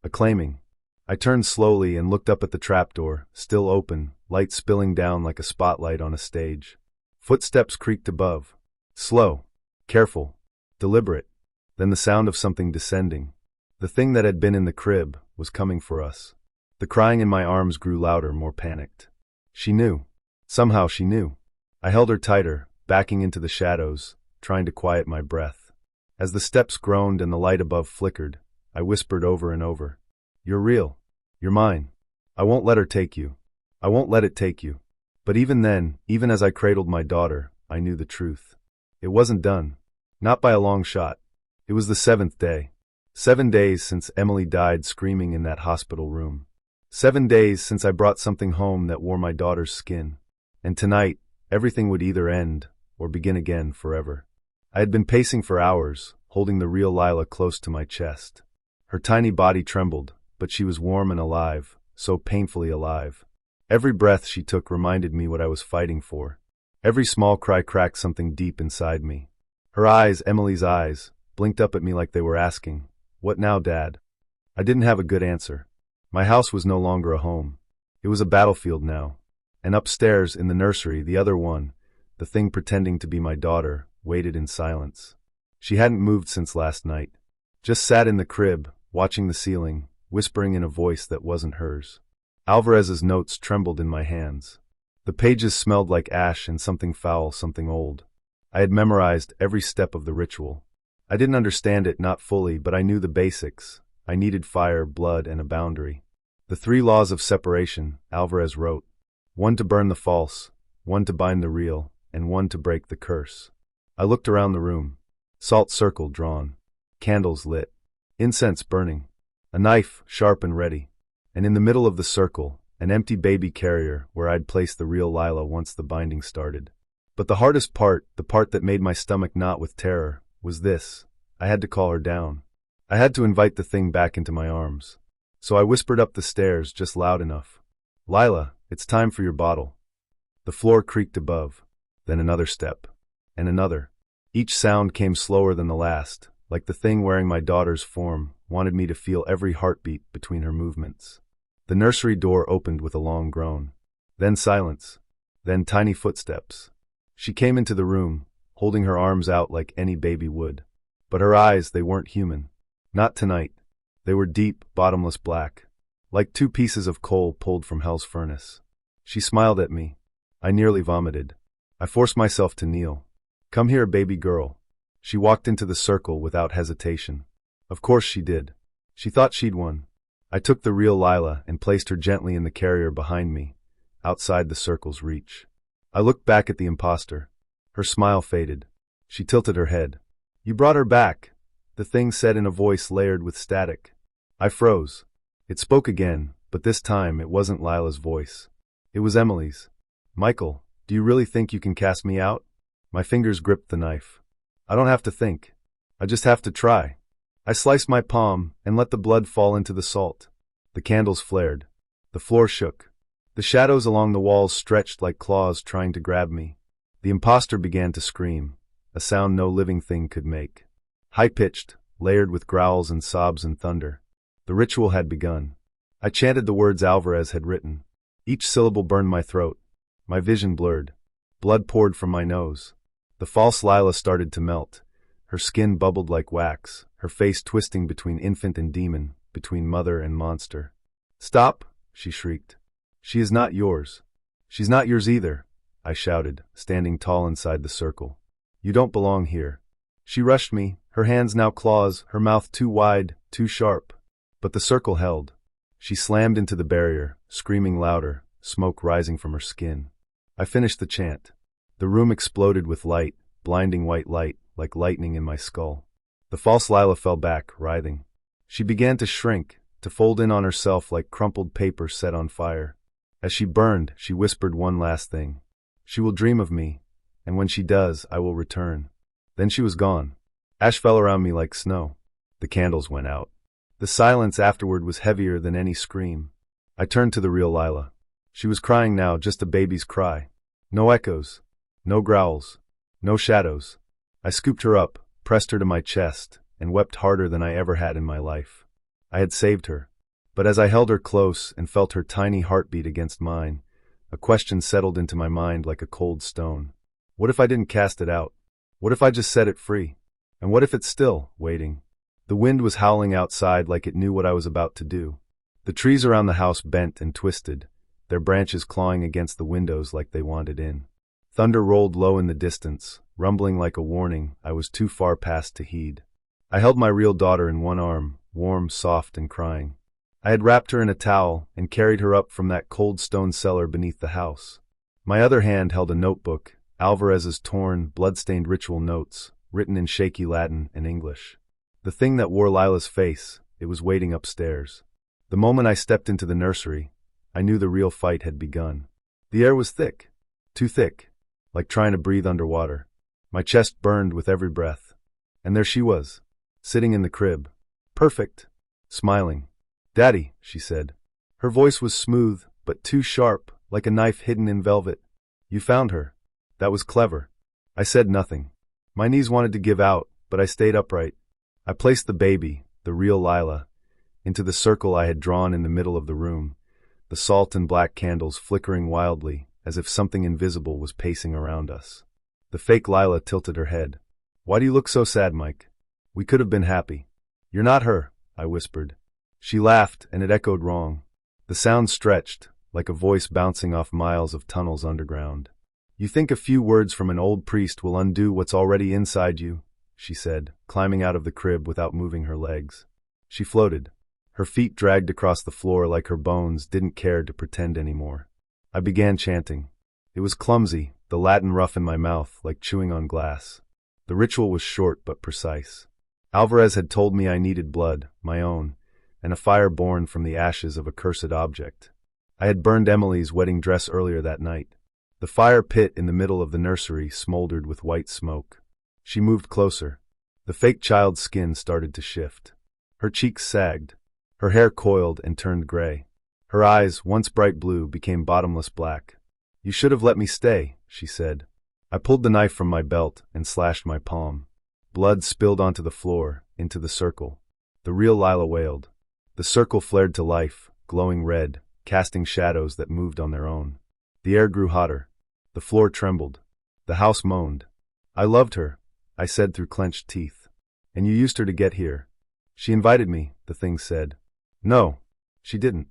[SPEAKER 1] A claiming. I turned slowly and looked up at the trapdoor, still open, light spilling down like a spotlight on a stage. Footsteps creaked above. Slow. Careful. Deliberate. Then the sound of something descending. The thing that had been in the crib was coming for us. The crying in my arms grew louder, more panicked. She knew. Somehow she knew. I held her tighter, backing into the shadows, trying to quiet my breath. As the steps groaned and the light above flickered, I whispered over and over, "You're real. You're mine. I won't let her take you. I won't let it take you." But even then, even as I cradled my daughter, I knew the truth. It wasn't done. Not by a long shot. It was the 7th day. 7 days since Emily died screaming in that hospital room. 7 days since I brought something home that wore my daughter's skin. And tonight, everything would either end or begin again forever. I had been pacing for hours, holding the real Lila close to my chest. Her tiny body trembled, but she was warm and alive, so painfully alive. Every breath she took reminded me what I was fighting for. Every small cry cracked something deep inside me. Her eyes, Emily's eyes, blinked up at me like they were asking, "What now, Dad?" I didn't have a good answer. My house was no longer a home. It was a battlefield now. And upstairs, in the nursery, the other one, the thing pretending to be my daughter, waited in silence. She hadn't moved since last night. Just sat in the crib, watching the ceiling, whispering in a voice that wasn't hers. Alvarez's notes trembled in my hands. The pages smelled like ash and something foul, something old. I had memorized every step of the ritual. I didn't understand it, not fully, but I knew the basics. I needed fire, blood, and a boundary. The 3 laws of separation, Alvarez wrote. 1 to burn the false, 1 to bind the real, and 1 to break the curse. I looked around the room. Salt circle drawn. Candles lit. Incense burning. A knife, sharp and ready. And in the middle of the circle, an empty baby carrier where I'd placed the real Lila once the binding started. But the hardest part, the part that made my stomach knot with terror, was this. I had to call her down. I had to invite the thing back into my arms. So I whispered up the stairs just loud enough. "Lila, it's time for your bottle." The floor creaked above. Then another step. And another. Each sound came slower than the last, like the thing wearing my daughter's form wanted me to feel every heartbeat between her movements. The nursery door opened with a long groan. Then silence. Then tiny footsteps. She came into the room, holding her arms out like any baby would. But her eyes, they weren't human. Not tonight. They were deep, bottomless black. Like 2 pieces of coal pulled from hell's furnace. She smiled at me. I nearly vomited. I forced myself to kneel. "Come here, baby girl." She walked into the circle without hesitation. Of course she did. She thought she'd won. I took the real Lila and placed her gently in the carrier behind me, outside the circle's reach. I looked back at the imposter. Her smile faded. She tilted her head. "You brought her back," the thing said in a voice layered with static. I froze. It spoke again, but this time it wasn't Lila's voice. It was Emily's. "Michael, do you really think you can cast me out?" My fingers gripped the knife. "I don't have to think. I just have to try." I sliced my palm and let the blood fall into the salt. The candles flared. The floor shook. The shadows along the walls stretched like claws trying to grab me. The imposter began to scream, a sound no living thing could make. High-pitched, layered with growls and sobs and thunder. The ritual had begun. I chanted the words Alvarez had written. Each syllable burned my throat. My vision blurred. Blood poured from my nose. The false Lila started to melt. Her skin bubbled like wax, her face twisting between infant and demon, between mother and monster. "Stop!" she shrieked. "She is not yours. She's not yours either," I shouted, standing tall inside the circle. "You don't belong here." She rushed me, her hands now claws, her mouth too wide, too sharp. But the circle held. She slammed into the barrier, screaming louder, smoke rising from her skin. I finished the chant. The room exploded with light, blinding white light, like lightning in my skull. The false Lila fell back, writhing. She began to shrink, to fold in on herself like crumpled paper set on fire. As she burned, she whispered one last thing. "She will dream of me, and when she does, I will return." Then she was gone. Ash fell around me like snow. The candles went out. The silence afterward was heavier than any scream. I turned to the real Lila. She was crying now, just a baby's cry. No echoes. No growls. No shadows. I scooped her up, pressed her to my chest, and wept harder than I ever had in my life. I had saved her. But as I held her close and felt her tiny heartbeat against mine, a question settled into my mind like a cold stone. What if I didn't cast it out? What if I just set it free? And what if it's still waiting? The wind was howling outside like it knew what I was about to do. The trees around the house bent and twisted, their branches clawing against the windows like they wanted in. Thunder rolled low in the distance, rumbling like a warning I was too far past to heed. I held my real daughter in one arm, warm, soft, and crying. I had wrapped her in a towel and carried her up from that cold stone cellar beneath the house. My other hand held a notebook, Alvarez's torn, blood-stained ritual notes, written in shaky Latin and English. The thing that wore Lila's face, it was waiting upstairs. The moment I stepped into the nursery, I knew the real fight had begun. The air was thick, too thick, like trying to breathe underwater. My chest burned with every breath. And there she was, sitting in the crib. Perfect. Smiling. "Daddy," she said. Her voice was smooth, but too sharp, like a knife hidden in velvet. "You found her. That was clever." I said nothing. My knees wanted to give out, but I stayed upright. I placed the baby, the real Lila, into the circle I had drawn in the middle of the room, the salt and black candles flickering wildly, as if something invisible was pacing around us. The fake Lila tilted her head. "Why do you look so sad, Mike? We could have been happy." "You're not her," I whispered. She laughed, and it echoed wrong. The sound stretched, like a voice bouncing off miles of tunnels underground. "You think a few words from an old priest will undo what's already inside you," she said, climbing out of the crib without moving her legs. She floated. Her feet dragged across the floor like her bones didn't care to pretend anymore. I began chanting. It was clumsy, the Latin rough in my mouth, like chewing on glass. The ritual was short but precise. Alvarez had told me I needed blood, my own, and a fire born from the ashes of a cursed object. I had burned Emily's wedding dress earlier that night. The fire pit in the middle of the nursery smoldered with white smoke. She moved closer. The fake child's skin started to shift. Her cheeks sagged. Her hair coiled and turned gray. Her eyes, once bright blue, became bottomless black. "You should have let me stay," she said. I pulled the knife from my belt and slashed my palm. Blood spilled onto the floor, into the circle. The real Lila wailed. The circle flared to life, glowing red, casting shadows that moved on their own. The air grew hotter. The floor trembled. The house moaned. "I loved her," I said through clenched teeth. "And you used her to get here." "She invited me," the thing said. "No, she didn't."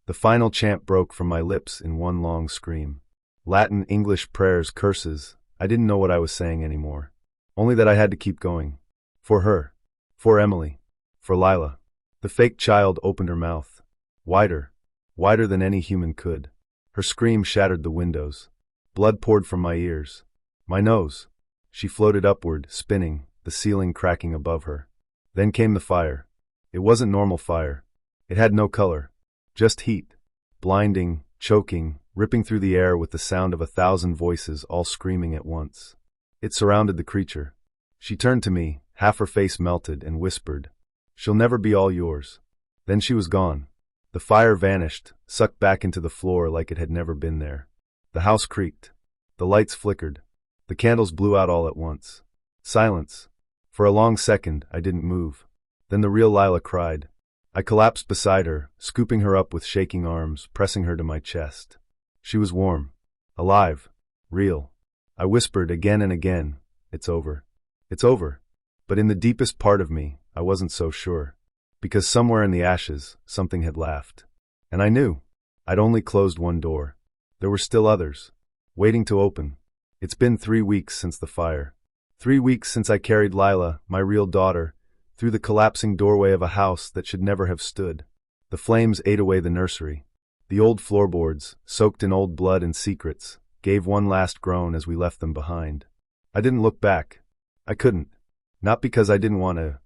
[SPEAKER 1] The final chant broke from my lips in one long scream. Latin, English, prayers, curses. I didn't know what I was saying anymore. Only that I had to keep going. For her. For Emily. For Lila. The fake child opened her mouth. Wider. Wider than any human could. Her scream shattered the windows. Blood poured from my ears. My nose. She floated upward, spinning, the ceiling cracking above her. Then came the fire. It wasn't normal fire. It had no color. Just heat. Blinding, choking, ripping through the air with the sound of 1,000 voices all screaming at once. It surrounded the creature. She turned to me, half her face melted, and whispered, "She'll never be all yours." Then she was gone. The fire vanished, sucked back into the floor like it had never been there. The house creaked. The lights flickered. The candles blew out all at once. Silence. For a long second, I didn't move. Then the real Lila cried. I collapsed beside her, scooping her up with shaking arms, pressing her to my chest. She was warm. Alive. Real. I whispered again and again, "It's over. It's over." But in the deepest part of me, I wasn't so sure. Because somewhere in the ashes, something had laughed. And I knew. I'd only closed one door. There were still others. Waiting to open. It's been 3 weeks since the fire. 3 weeks since I carried Lila, my real daughter, through the collapsing doorway of a house that should never have stood. The flames ate away the nursery. The old floorboards, soaked in old blood and secrets, gave one last groan as we left them behind. I didn't look back. I couldn't. Not because I didn't want to,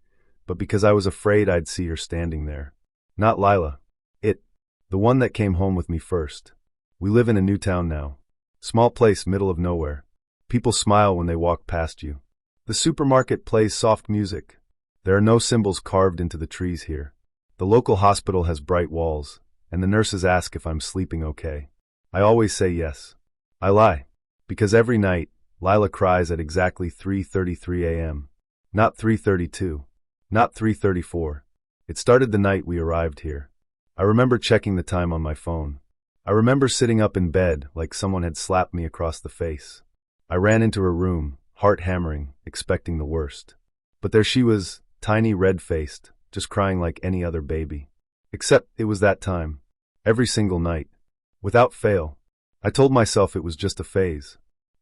[SPEAKER 1] but because I was afraid I'd see her standing there. Not Lila. It. The one that came home with me first. We live in a new town now. Small place, middle of nowhere. People smile when they walk past you. The supermarket plays soft music. There are no symbols carved into the trees here. The local hospital has bright walls, and the nurses ask if I'm sleeping okay. I always say yes. I lie. Because every night, Lila cries at exactly 3:33 a.m. Not 3:32. Not 3:34. It started the night we arrived here. I remember checking the time on my phone. I remember sitting up in bed like someone had slapped me across the face. I ran into her room, heart hammering, expecting the worst. But there she was, tiny, red-faced, just crying like any other baby. Except it was that time. Every single night. Without fail. I told myself it was just a phase.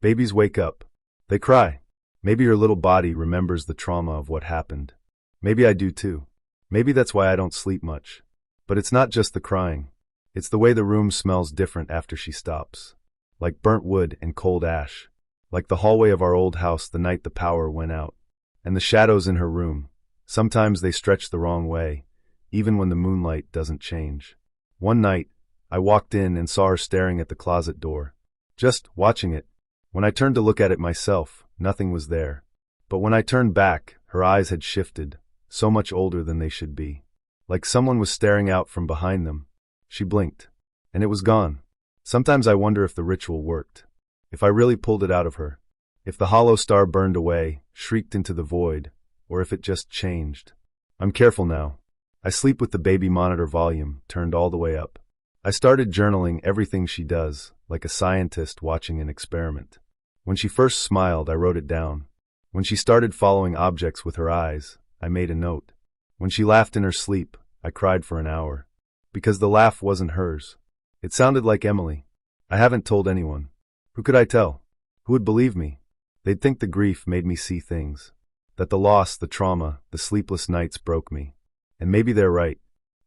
[SPEAKER 1] Babies wake up. They cry. Maybe your little body remembers the trauma of what happened. Maybe I do too. Maybe that's why I don't sleep much. But it's not just the crying. It's the way the room smells different after she stops. Like burnt wood and cold ash. Like the hallway of our old house the night the power went out. And the shadows in her room. Sometimes they stretch the wrong way, even when the moonlight doesn't change. One night, I walked in and saw her staring at the closet door. Just watching it. When I turned to look at it myself, nothing was there. But when I turned back, her eyes had shifted, so much older than they should be. Like someone was staring out from behind them. She blinked. And it was gone. Sometimes I wonder if the ritual worked. If I really pulled it out of her. If the hollow star burned away, shrieked into the void, or if it just changed. I'm careful now. I sleep with the baby monitor volume turned all the way up. I started journaling everything she does, like a scientist watching an experiment. When she first smiled, I wrote it down. When she started following objects with her eyes, I made a note. When she laughed in her sleep, I cried for an hour. Because the laugh wasn't hers. It sounded like Emily. I haven't told anyone. Who could I tell? Who would believe me? They'd think the grief made me see things. That the loss, the trauma, the sleepless nights broke me. And maybe they're right.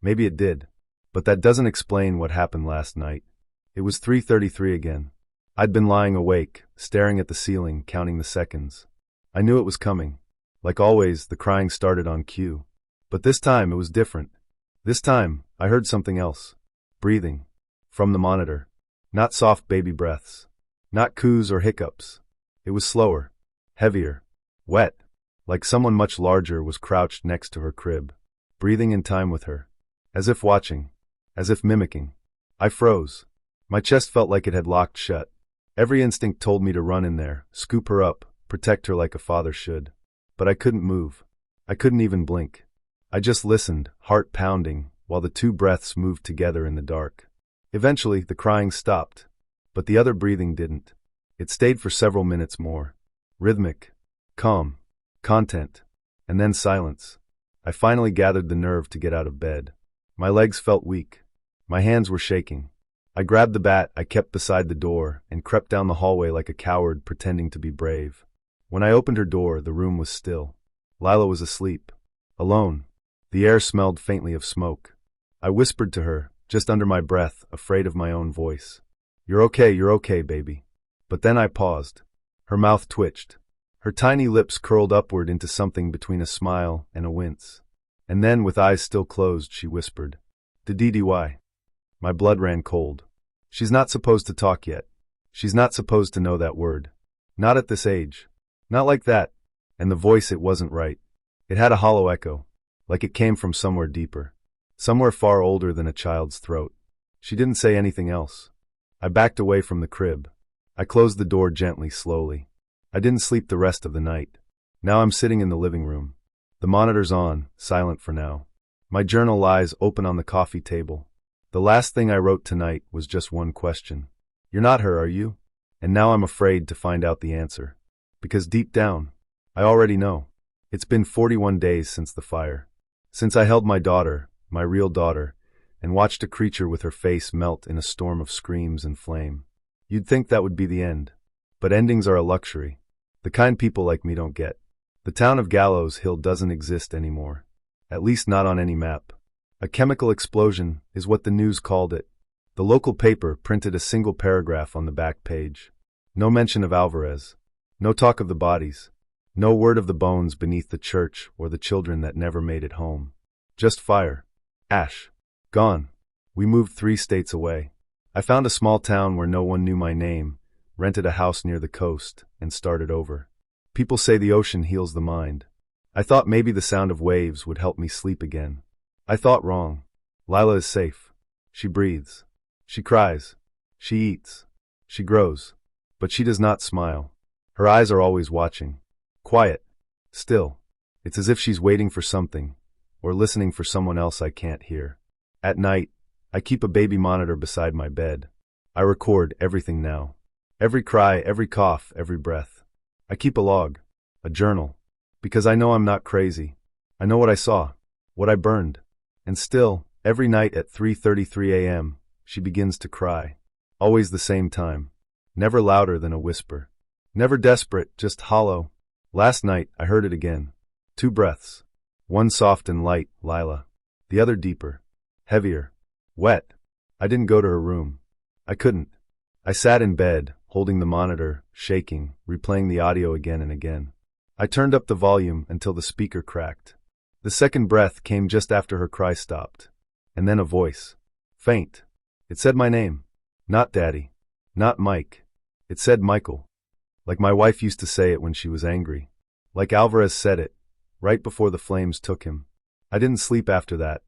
[SPEAKER 1] Maybe it did. But that doesn't explain what happened last night. It was 3:33 again. I'd been lying awake, staring at the ceiling, counting the seconds. I knew it was coming. Like always, the crying started on cue. But this time it was different. This time, I heard something else. Breathing. From the monitor. Not soft baby breaths. Not coos or hiccups. It was slower. Heavier. Wet. Like someone much larger was crouched next to her crib. Breathing in time with her. As if watching. As if mimicking. I froze. My chest felt like it had locked shut. Every instinct told me to run in there, scoop her up, protect her like a father should. But I couldn't move. I couldn't even blink. I just listened, heart pounding, while the two breaths moved together in the dark. Eventually, the crying stopped. But the other breathing didn't. It stayed for several minutes more. Rhythmic. Calm. Content. And then silence. I finally gathered the nerve to get out of bed. My legs felt weak. My hands were shaking. I grabbed the bat I kept beside the door and crept down the hallway like a coward pretending to be brave. When I opened her door, the room was still. Lila was asleep. Alone. The air smelled faintly of smoke. I whispered to her, just under my breath, afraid of my own voice. You're okay, baby. But then I paused. Her mouth twitched. Her tiny lips curled upward into something between a smile and a wince. And then, with eyes still closed, she whispered, "DDY." My blood ran cold. She's not supposed to talk yet. She's not supposed to know that word. Not at this age. Not like that. And the voice, it wasn't right. It had a hollow echo. Like it came from somewhere deeper. Somewhere far older than a child's throat. She didn't say anything else. I backed away from the crib. I closed the door gently, slowly. I didn't sleep the rest of the night. Now I'm sitting in the living room. The monitor's on, silent for now. My journal lies open on the coffee table. The last thing I wrote tonight was just one question. You're not her, are you? And now I'm afraid to find out the answer. Because deep down, I already know. It's been 41 days since the fire. Since I held my daughter, my real daughter, and watched a creature with her face melt in a storm of screams and flame. You'd think that would be the end. But endings are a luxury. The kind people like me don't get. The town of Gallows Hill doesn't exist anymore. At least not on any map. A chemical explosion is what the news called it. The local paper printed a single paragraph on the back page. No mention of Alvarez. No talk of the bodies. No word of the bones beneath the church or the children that never made it home. Just fire. Ash. Gone. We moved 3 states away. I found a small town where no one knew my name, rented a house near the coast, and started over. People say the ocean heals the mind. I thought maybe the sound of waves would help me sleep again. I thought wrong. Lila is safe. She breathes. She cries. She eats. She grows. But she does not smile. Her eyes are always watching. Quiet. Still. It's as if she's waiting for something, or listening for someone else I can't hear. At night, I keep a baby monitor beside my bed. I record everything now. Every cry, every cough, every breath. I keep a log. A journal. Because I know I'm not crazy. I know what I saw. What I burned. And still, every night at 3:33 a.m., she begins to cry. Always the same time. Never louder than a whisper. Never desperate, just hollow. Last night, I heard it again. 2 breaths. One soft and light, Lila. The other deeper. Heavier. Wet. I didn't go to her room. I couldn't. I sat in bed, holding the monitor, shaking, replaying the audio again and again. I turned up the volume until the speaker cracked. The second breath came just after her cry stopped. And then a voice. Faint. It said my name. Not Daddy. Not Mike. It said Michael. Like my wife used to say it when she was angry. Like Alvarez said it, right before the flames took him. I didn't sleep after that.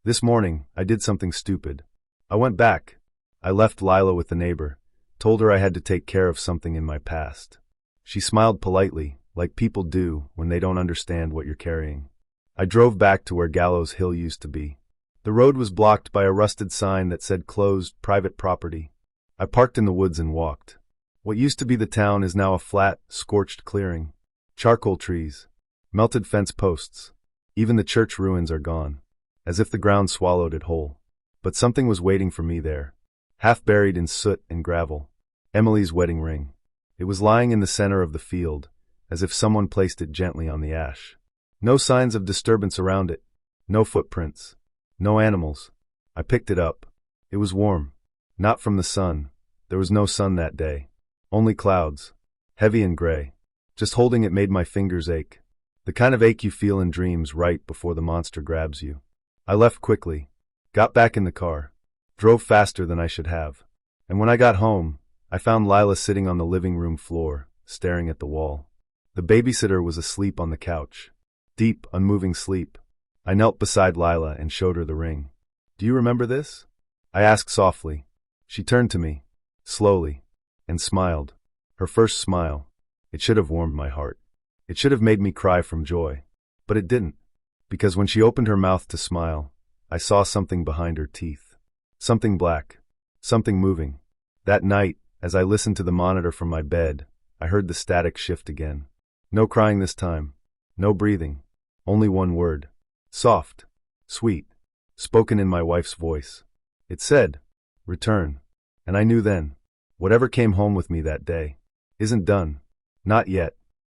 [SPEAKER 1] This morning, I did something stupid. I went back. I left Lila with the neighbor, told her I had to take care of something in my past. She smiled politely, like people do when they don't understand what you're carrying. I drove back to where Gallows Hill used to be. The road was blocked by a rusted sign that said closed, private property. I parked in the woods and walked. What used to be the town is now a flat, scorched clearing. Charcoal trees. Melted fence posts. Even the church ruins are gone. As if the ground swallowed it whole. But something was waiting for me there. Half buried in soot and gravel. Emily's wedding ring. It was lying in the center of the field, as if someone placed it gently on the ash. No signs of disturbance around it. No footprints. No animals. I picked it up. It was warm. Not from the sun. There was no sun that day. Only clouds. Heavy and gray. Just holding it made my fingers ache. The kind of ache you feel in dreams right before the monster grabs you. I left quickly. Got back in the car. Drove faster than I should have. And when I got home, I found Lila sitting on the living room floor, staring at the wall. The babysitter was asleep on the couch. Deep, unmoving sleep. I knelt beside Lila and showed her the ring. Do you remember this? I asked softly. She turned to me, slowly, and smiled. Her first smile. It should have warmed my heart. It should have made me cry from joy. But it didn't. Because when she opened her mouth to smile, I saw something behind her teeth. Something black. Something moving. That night, as I listened to the monitor from my bed, I heard the static shift again. No crying this time. No breathing. Only one word. Soft. Sweet. Spoken in my wife's voice. It said, return. And I knew then, whatever came home with me that day, isn't done. Not yet.